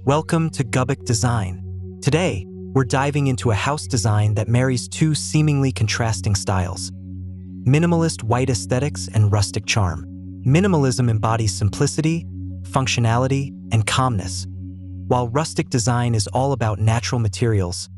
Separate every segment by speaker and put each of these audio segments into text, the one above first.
Speaker 1: Welcome to Gubuk Design. Today, we're diving into a house design that marries two seemingly contrasting styles: minimalist white aesthetics and rustic charm. Minimalism embodies simplicity, functionality, and calmness, while rustic design is all about natural materials,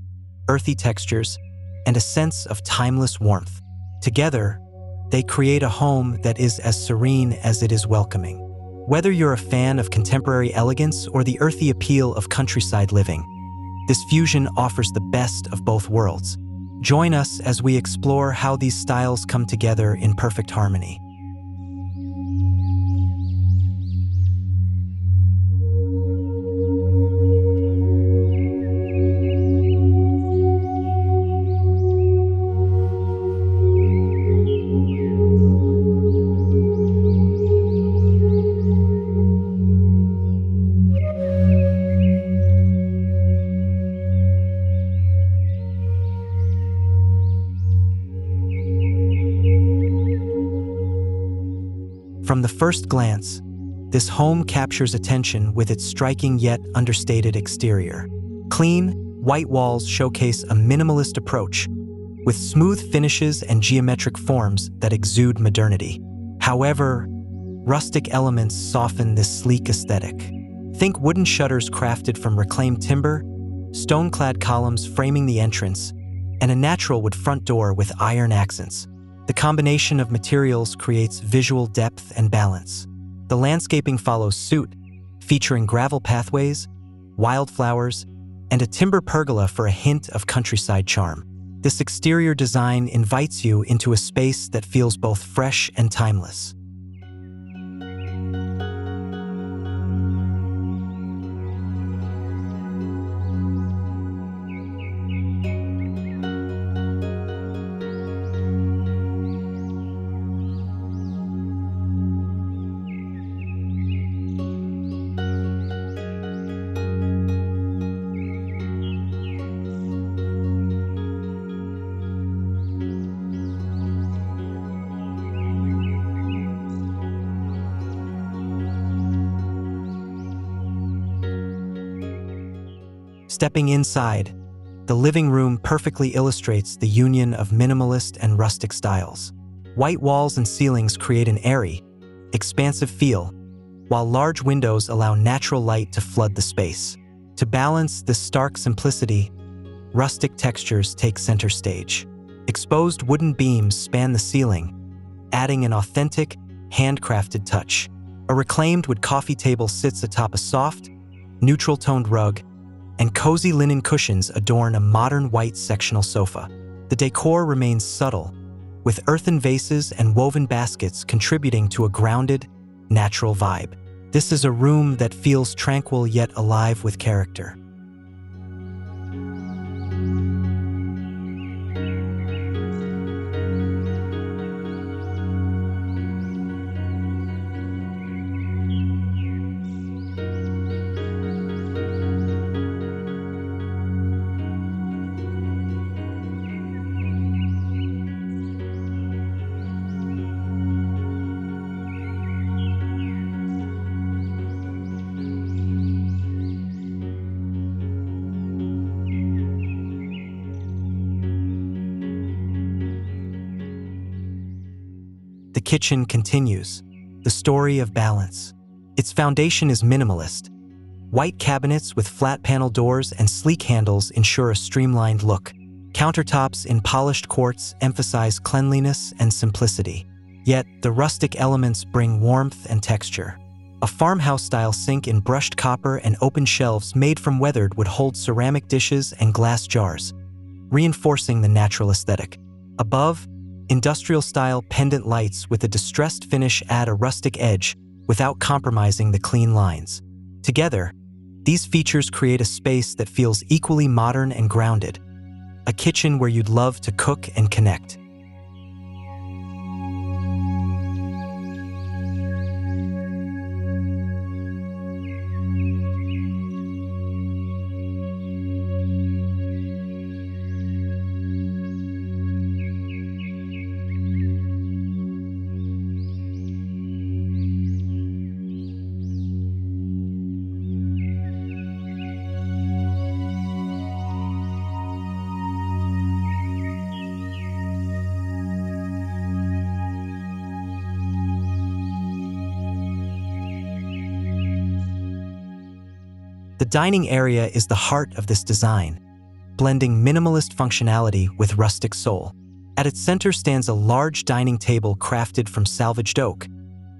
Speaker 1: earthy textures, and a sense of timeless warmth. Together, they create a home that is as serene as it is welcoming. Whether you're a fan of contemporary elegance or the earthy appeal of countryside living, this fusion offers the best of both worlds. Join us as we explore how these styles come together in perfect harmony. From the first glance, this home captures attention with its striking yet understated exterior. Clean, white walls showcase a minimalist approach, with smooth finishes and geometric forms that exude modernity. However, rustic elements soften this sleek aesthetic. Think wooden shutters crafted from reclaimed timber, stone-clad columns framing the entrance, and a natural wood front door with iron accents. The combination of materials creates visual depth and balance. The landscaping follows suit, featuring gravel pathways, wildflowers, and a timber pergola for a hint of countryside charm. This exterior design invites you into a space that feels both fresh and timeless. Stepping inside, the living room perfectly illustrates the union of minimalist and rustic styles. White walls and ceilings create an airy, expansive feel, while large windows allow natural light to flood the space. To balance this stark simplicity, rustic textures take center stage. Exposed wooden beams span the ceiling, adding an authentic, handcrafted touch. A reclaimed wood coffee table sits atop a soft, neutral-toned rug, and cozy linen cushions adorn a modern white sectional sofa. The decor remains subtle, with earthen vases and woven baskets contributing to a grounded, natural vibe. This is a room that feels tranquil yet alive with character. The kitchen continues, the story of balance. Its foundation is minimalist. White cabinets with flat panel doors and sleek handles ensure a streamlined look. Countertops in polished quartz emphasize cleanliness and simplicity. Yet, the rustic elements bring warmth and texture. A farmhouse-style sink in brushed copper and open shelves made from weathered wood hold ceramic dishes and glass jars, reinforcing the natural aesthetic. Above, industrial-style pendant lights with a distressed finish add a rustic edge without compromising the clean lines. Together, these features create a space that feels equally modern and grounded, a kitchen where you'd love to cook and connect. dining area is the heart of this design, blending minimalist functionality with rustic soul. At its center stands a large dining table crafted from salvaged oak,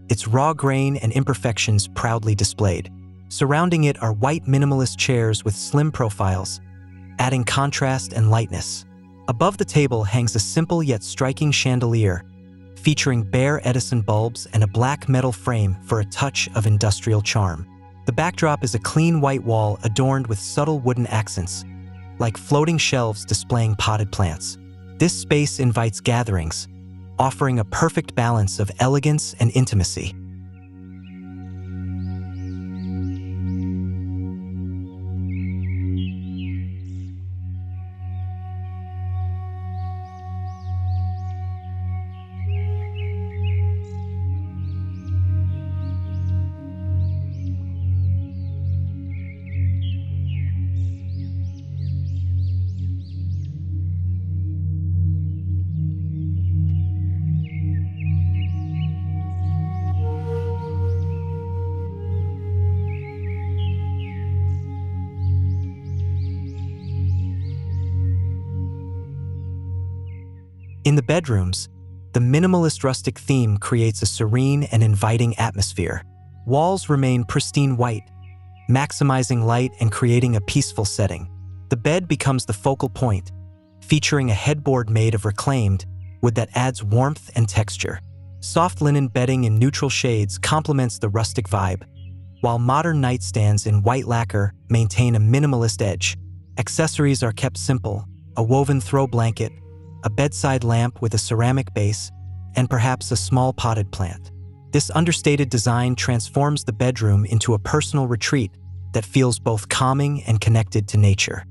Speaker 1: its raw grain and imperfections proudly displayed. Surrounding it are white minimalist chairs with slim profiles, adding contrast and lightness. Above the table hangs a simple yet striking chandelier, featuring bare Edison bulbs and a black metal frame for a touch of industrial charm. The backdrop is a clean white wall adorned with subtle wooden accents, like floating shelves displaying potted plants. This space invites gatherings, offering a perfect balance of elegance and intimacy. In the bedrooms, the minimalist rustic theme creates a serene and inviting atmosphere. Walls remain pristine white, maximizing light and creating a peaceful setting. The bed becomes the focal point, featuring a headboard made of reclaimed wood that adds warmth and texture. Soft linen bedding in neutral shades complements the rustic vibe, while modern nightstands in white lacquer maintain a minimalist edge. Accessories are kept simple: a woven throw blanket, a bedside lamp with a ceramic base, and perhaps a small potted plant. This understated design transforms the bedroom into a personal retreat that feels both calming and connected to nature.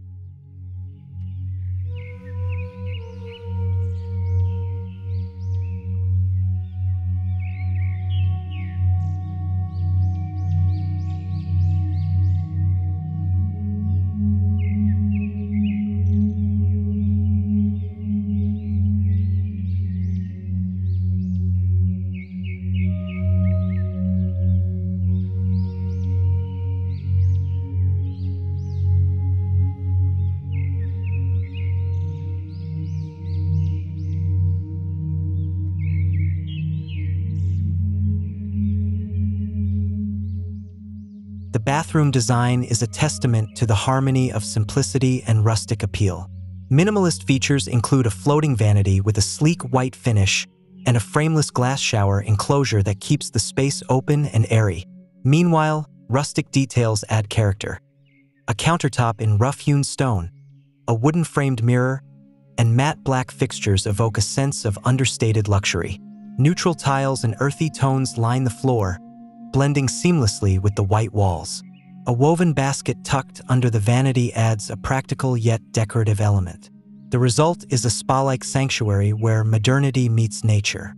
Speaker 1: The bathroom design is a testament to the harmony of simplicity and rustic appeal. Minimalist features include a floating vanity with a sleek white finish and a frameless glass shower enclosure that keeps the space open and airy. Meanwhile, rustic details add character. A countertop in rough-hewn stone, a wooden-framed mirror, and matte black fixtures evoke a sense of understated luxury. Neutral tiles and earthy tones line the floor, blending seamlessly with the white walls. A woven basket tucked under the vanity adds a practical yet decorative element. The result is a spa-like sanctuary where modernity meets nature.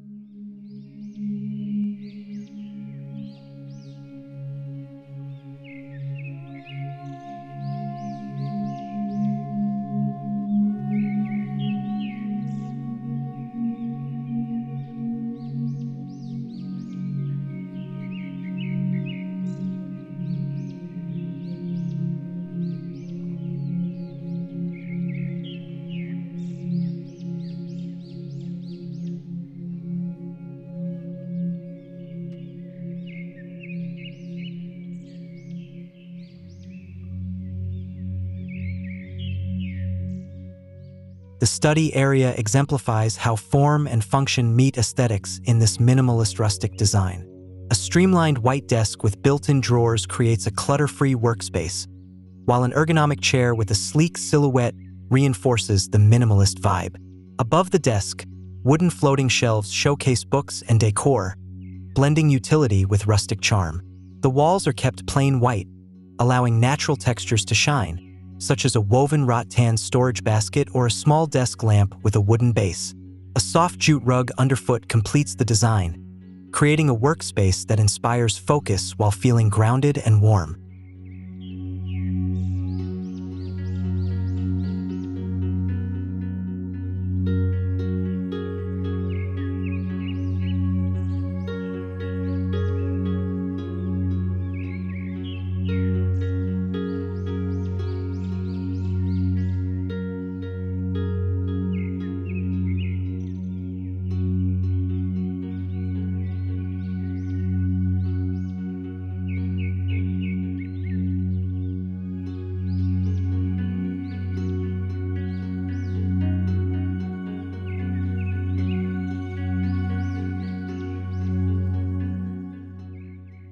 Speaker 1: The study area exemplifies how form and function meet aesthetics in this minimalist rustic design. A streamlined white desk with built-in drawers creates a clutter-free workspace, while an ergonomic chair with a sleek silhouette reinforces the minimalist vibe. Above the desk, wooden floating shelves showcase books and decor, blending utility with rustic charm. The walls are kept plain white, allowing natural textures to shine, such as a woven rattan storage basket or a small desk lamp with a wooden base. A soft jute rug underfoot completes the design, creating a workspace that inspires focus while feeling grounded and warm.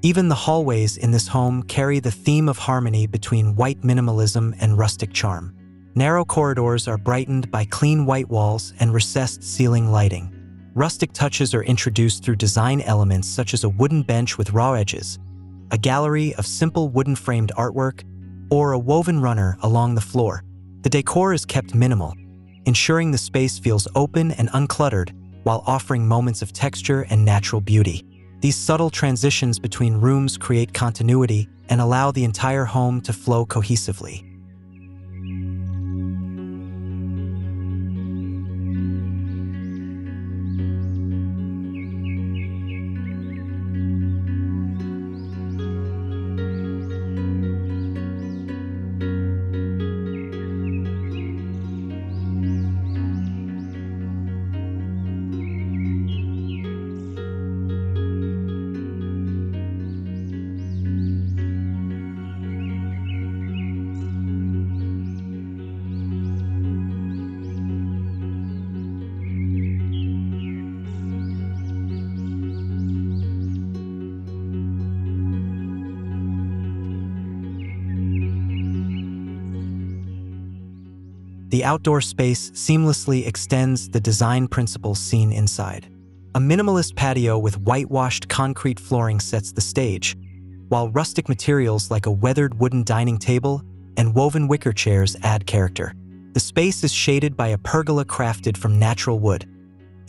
Speaker 1: Even the hallways in this home carry the theme of harmony between white minimalism and rustic charm. Narrow corridors are brightened by clean white walls and recessed ceiling lighting. Rustic touches are introduced through design elements such as a wooden bench with raw edges, a gallery of simple wooden-framed artwork, or a woven runner along the floor. The decor is kept minimal, ensuring the space feels open and uncluttered while offering moments of texture and natural beauty. These subtle transitions between rooms create continuity and allow the entire home to flow cohesively. The outdoor space seamlessly extends the design principles seen inside. A minimalist patio with whitewashed concrete flooring sets the stage, while rustic materials like a weathered wooden dining table and woven wicker chairs add character. The space is shaded by a pergola crafted from natural wood,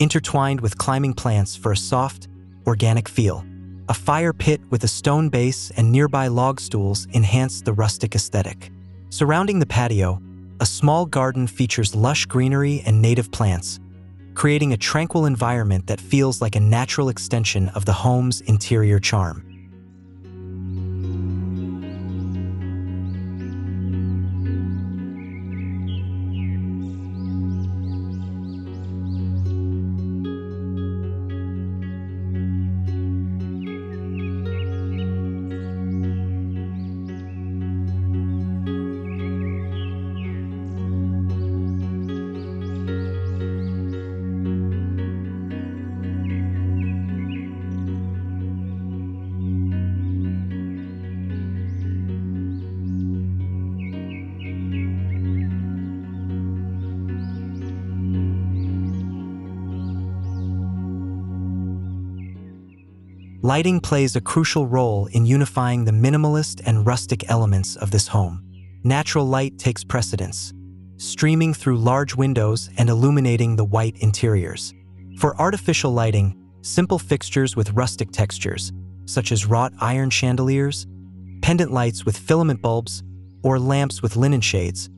Speaker 1: intertwined with climbing plants for a soft, organic feel. A fire pit with a stone base and nearby log stools enhance the rustic aesthetic. Surrounding the patio, a small garden features lush greenery and native plants, creating a tranquil environment that feels like a natural extension of the home's interior charm. Lighting plays a crucial role in unifying the minimalist and rustic elements of this home. Natural light takes precedence, streaming through large windows and illuminating the white interiors. For artificial lighting, simple fixtures with rustic textures, such as wrought iron chandeliers, pendant lights with filament bulbs, or lamps with linen shades,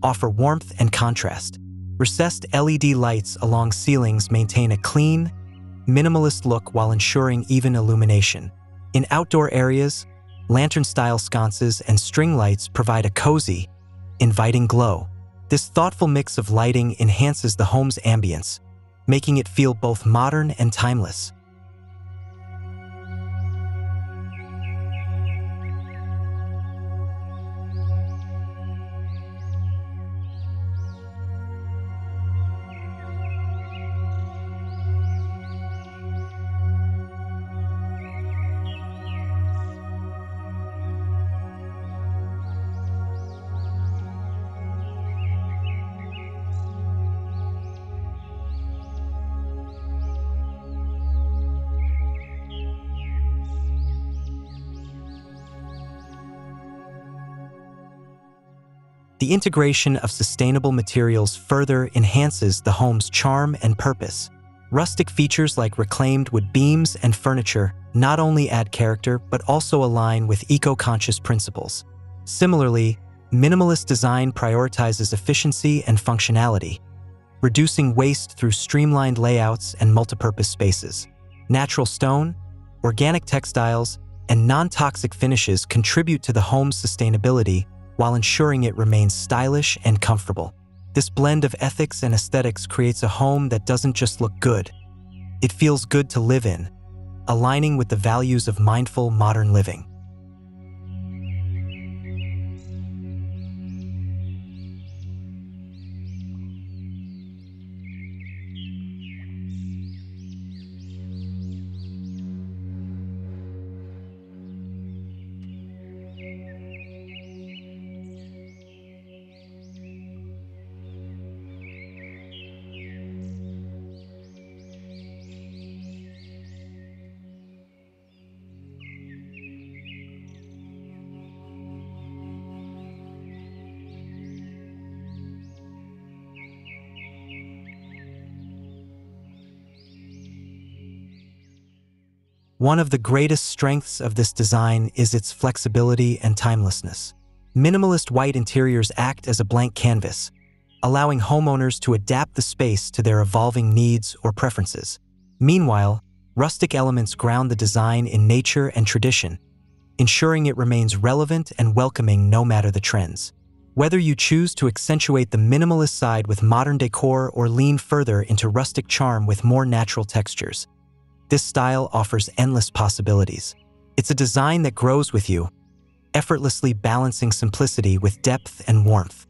Speaker 1: offer warmth and contrast. Recessed LED lights along ceilings maintain a clean, minimalist look while ensuring even illumination. In outdoor areas, lantern-style sconces and string lights provide a cozy, inviting glow. This thoughtful mix of lighting enhances the home's ambience, making it feel both modern and timeless. The integration of sustainable materials further enhances the home's charm and purpose. Rustic features like reclaimed wood beams and furniture not only add character but also align with eco-conscious principles. Similarly, minimalist design prioritizes efficiency and functionality, reducing waste through streamlined layouts and multipurpose spaces. Natural stone, organic textiles, and non-toxic finishes contribute to the home's sustainability while ensuring it remains stylish and comfortable. This blend of ethics and aesthetics creates a home that doesn't just look good. It feels good to live in, aligning with the values of mindful modern living. One of the greatest strengths of this design is its flexibility and timelessness. Minimalist white interiors act as a blank canvas, allowing homeowners to adapt the space to their evolving needs or preferences. Meanwhile, rustic elements ground the design in nature and tradition, ensuring it remains relevant and welcoming no matter the trends. Whether you choose to accentuate the minimalist side with modern decor or lean further into rustic charm with more natural textures, this style offers endless possibilities. It's a design that grows with you, effortlessly balancing simplicity with depth and warmth.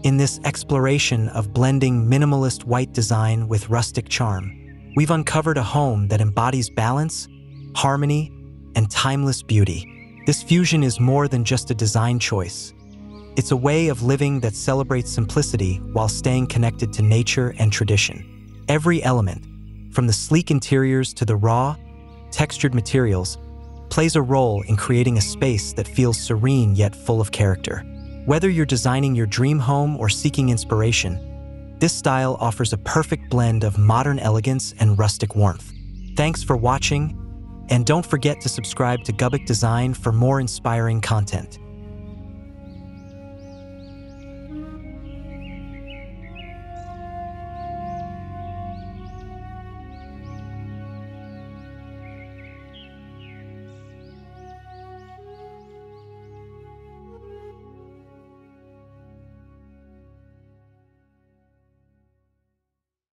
Speaker 1: In this exploration of blending minimalist white design with rustic charm, we've uncovered a home that embodies balance, harmony, and timeless beauty. This fusion is more than just a design choice. It's a way of living that celebrates simplicity while staying connected to nature and tradition. Every element, from the sleek interiors to the raw, textured materials, plays a role in creating a space that feels serene yet full of character. Whether you're designing your dream home or seeking inspiration, this style offers a perfect blend of modern elegance and rustic warmth. Thanks for watching, and don't forget to subscribe to Gubuk Design for more inspiring content.